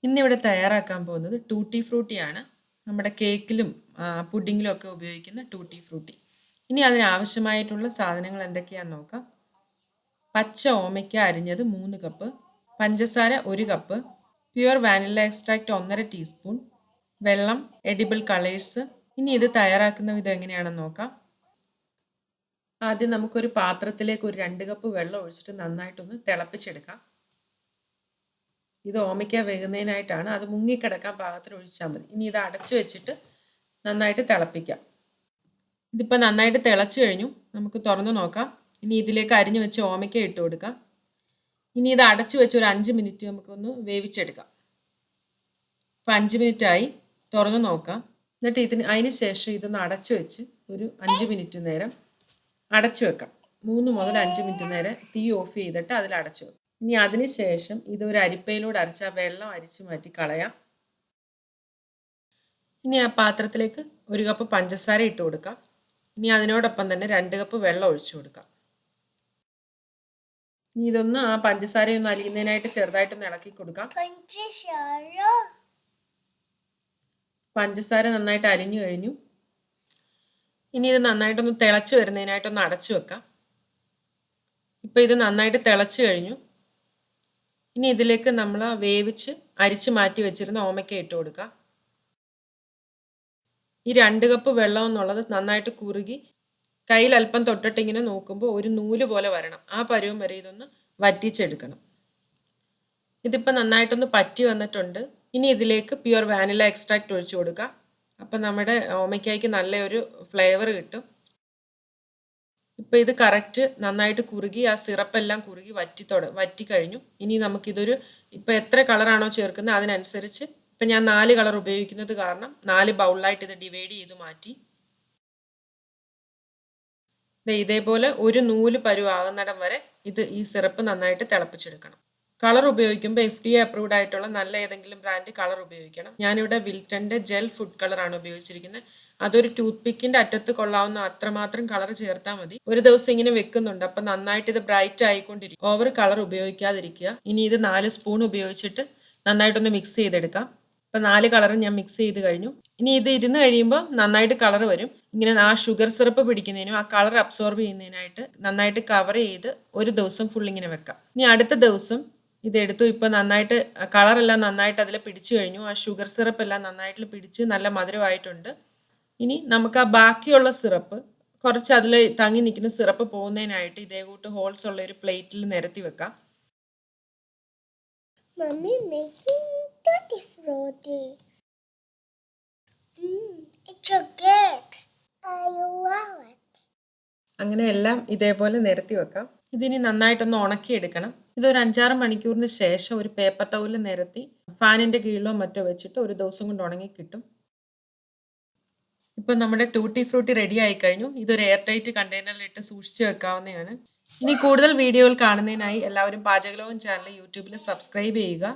ഇന്നിവിടെ തയ്യാറാക്കാൻ പോകുന്നത് ടൂട്ടി ഫ്രൂട്ടിയാണ്. നമ്മുടെ കേക്കിലും പുഡിങ്ങിലും ഒക്കെ ഉപയോഗിക്കുന്ന ടൂട്ടി ഫ്രൂട്ടി. ഇനി അതിനാവശ്യമായിട്ടുള്ള സാധനങ്ങൾ എന്തൊക്കെയാണെന്ന് നോക്കാം. പച്ച ഓമയ്ക്ക അരിഞ്ഞത് 3 കപ്പ്, പഞ്ചസാര 1 cup, pure vanilla extract 1.5 teaspoon, വെള്ളം, എഡിബിൾ കളേഴ്സ്. ഇനി ഇത് തയ്യാറാക്കുന്ന വിധം എങ്ങനെയാണെന്ന് നോക്കാം. ആദ്യം നമുക്കൊരു പാത്രത്തിലേക്ക് ഒരു 2 കപ്പ് വെള്ളം ഒഴിച്ചിട്ട് നന്നായിട്ടൊന്ന് തിളപ്പിച്ചെടുക്കാം. ഇത് ഓമയ്ക്ക വേകുന്നതിനായിട്ടാണ്. അത് മുങ്ങിക്കിടക്കാൻ പാകത്തിന് ഒഴിച്ചാൽ മതി. ഇനി ഇത് അടച്ചു വെച്ചിട്ട് നന്നായിട്ട് തിളപ്പിക്കാം. ഇതിപ്പോൾ നന്നായിട്ട് തിളച്ചു കഴിഞ്ഞു. നമുക്ക് തുറന്ന് നോക്കാം. ഇനി ഇതിലേക്ക് അരിഞ്ഞു വെച്ച് ഓമയ്ക്ക ഇട്ട് കൊടുക്കാം. ഇനി ഇത് അടച്ചു വെച്ച് ഒരു 5 മിനിറ്റ് നമുക്കൊന്ന് വേവിച്ചെടുക്കാം. ഇപ്പോൾ 5 മിനിറ്റ് ആയി. തുറന്ന് നോക്കാം. എന്നിട്ട് അതിന് ശേഷം ഇതൊന്ന് അടച്ചു വെച്ച് ഒരു 5 മിനിറ്റ് നേരം അടച്ചു വെക്കാം. 3 മുതൽ 5 മിനിറ്റ് നേരം തീ ഓഫ് ചെയ്തിട്ട് അതിൽ അടച്ചു വെക്കാം. ഇനി അതിന് ശേഷം ഇതൊരു അരിപ്പയിലൂടെ അരച്ച് ആ വെള്ളം അരിച്ചു മാറ്റി കളയാം. ഇനി ആ പാത്രത്തിലേക്ക് 1 കപ്പ് പഞ്ചസാര ഇട്ട് കൊടുക്കാം. ഇനി അതിനോടൊപ്പം തന്നെ 2 കപ്പ് വെള്ളം ഒഴിച്ചു കൊടുക്കാം. ഇനി ഇതൊന്ന് ആ പഞ്ചസാരയൊന്ന് അലിയുന്നതിനായിട്ട് ചെറുതായിട്ടൊന്ന് ഇളക്കി കൊടുക്കാം. പഞ്ചസാര നന്നായിട്ട് അലിഞ്ഞു കഴിഞ്ഞു. ഇനി ഇത് നന്നായിട്ടൊന്ന് തിളച്ച് വരുന്നതിനായിട്ടൊന്ന് അടച്ചു വെക്കാം. ഇപ്പോൾ ഇത് നന്നായിട്ട് തിളച്ച് കഴിഞ്ഞു. ഇനി ഇതിലേക്ക് നമ്മൾ വേവിച്ച് അരിച്ച് മാറ്റി വെച്ചിരുന്ന ഓമയ്ക്ക ഇട്ട് കൊടുക്കാം. ഈ 2 കപ്പ് വെള്ളം എന്നുള്ളത് നന്നായിട്ട് കുറുകി കയ്യിൽ അല്പം തൊട്ടിട്ട് ഇങ്ങനെ നോക്കുമ്പോൾ ഒരു നൂല് പോലെ വരണം. ആ പരുവം വരെ ഇതൊന്ന് വറ്റിച്ചെടുക്കണം. ഇതിപ്പോൾ നന്നായിട്ടൊന്ന് പറ്റി വന്നിട്ടുണ്ട്. ഇനി ഇതിലേക്ക് പ്യുവർ വാനില എക്സ്ട്രാക്റ്റ് ഒഴിച്ചു കൊടുക്കാം. അപ്പം നമ്മുടെ ഓമയ്ക്കായ്ക്ക് നല്ലൊരു ഫ്ലേവർ കിട്ടും. ഇപ്പോൾ ഇത് കറക്റ്റ് നന്നായിട്ട് കുറുകി ആ സിറപ്പെല്ലാം കുറുകി വറ്റി കഴിഞ്ഞു. ഇനി നമുക്കിതൊരു ഇപ്പോൾ എത്ര കളറാണോ ചേർക്കുന്നത് അതിനനുസരിച്ച് ഇപ്പം ഞാൻ 4 കളർ ഉപയോഗിക്കുന്നത് കാരണം 4 ബൗളിലായിട്ട് ഇത് ഡിവൈഡ് ചെയ്ത് മാറ്റി. ഇതേപോലെ ഒരു നൂല് പരുവാകുന്നിടം വരെ ഈ സിറപ്പ് നന്നായിട്ട് തിളപ്പിച്ചെടുക്കണം. കളർ ഉപയോഗിക്കുമ്പോൾ FDA അപ്രൂവ്ഡ് ആയിട്ടുള്ള നല്ല ഏതെങ്കിലും ബ്രാൻഡ് കളർ ഉപയോഗിക്കണം. ഞാനിവിടെ വിൽട്ടൻ്റെ ജെൽ ഫുഡ് കളറാണ് ഉപയോഗിച്ചിരിക്കുന്നത്. അതൊരു ടൂത്ത് പിക്കിൻ്റെ അറ്റത്ത് കൊള്ളാവുന്ന അത്രമാത്രം കളർ ചേർത്താൽ മതി. ഒരു ദിവസം ഇങ്ങനെ വെക്കുന്നുണ്ട്. അപ്പം നന്നായിട്ട് ഇത് ബ്രൈറ്റ് ആയിക്കൊണ്ടിരിക്കും. ഓവർ കളർ ഉപയോഗിക്കാതിരിക്കുക. ഇനി ഇത് 4 സ്പൂൺ ഉപയോഗിച്ചിട്ട് നന്നായിട്ടൊന്ന് മിക്സ് ചെയ്തെടുക്കാം. ഇപ്പം 4 കളറും ഞാൻ മിക്സ് ചെയ്ത് കഴിഞ്ഞു. ഇനി ഇത് ഇരുന്ന് കഴിയുമ്പോൾ നന്നായിട്ട് കളർ വരും. ഇങ്ങനെ ആ ഷുഗർ സിറപ്പ് പിടിക്കുന്നതിനും ആ കളർ അബ്സോർബ് ചെയ്യുന്നതിനായിട്ട് നന്നായിട്ട് കവർ ചെയ്ത് ഒരു ദിവസം ഫുൾ ഇങ്ങനെ വെക്കാം. ഇനി അടുത്ത ദിവസം ഇതെടുത്തു. ഇപ്പോൾ നന്നായിട്ട് കളറെല്ലാം നന്നായിട്ട് അതിൽ പിടിച്ചു കഴിഞ്ഞു. ആ ഷുഗർ സിറപ്പ് എല്ലാം നന്നായിട്ട് പിടിച്ച് നല്ല മധുരമായിട്ടുണ്ട്. ഇനി നമുക്ക് ആ ബാക്കിയുള്ള സിറപ്പ് കുറച്ച് അതിൽ തങ്ങി നിൽക്കുന്ന സിറപ്പ് പോകുന്നതിനായിട്ട് ഇതേ കൂട്ട് ഹോൾസ് ഉള്ള ഒരു പ്ലേറ്റിൽ നിരത്തി വെക്കാം. അങ്ങനെ എല്ലാം ഇതേപോലെ നിരത്തി വെക്കാം. ഇതിനി നന്നായിട്ടൊന്ന് ഉണക്കിയെടുക്കണം. ഇതൊരു 5-6 മണിക്കൂറിന് ശേഷം ഒരു പേപ്പർ ടൗലിൽ നിരത്തി ഫാനിൻ്റെ കീഴിലോ മറ്റോ വെച്ചിട്ട് ഒരു ദിവസം കൊണ്ട് ഉണങ്ങി കിട്ടും. ഇപ്പം നമ്മുടെ ടൂട്ടി ഫ്രൂട്ടി റെഡി ആയി കഴിഞ്ഞു. ഇതൊരു എയർ ടൈറ്റ് കണ്ടെയ്നറിലിട്ട് സൂക്ഷിച്ച് വെക്കാവുന്നതാണ്. ഇനി കൂടുതൽ വീഡിയോകൾ കാണുന്നതിനായി എല്ലാവരും പാചകലോകം ചാനൽ യൂട്യൂബിൽ സബ്സ്ക്രൈബ് ചെയ്യുക.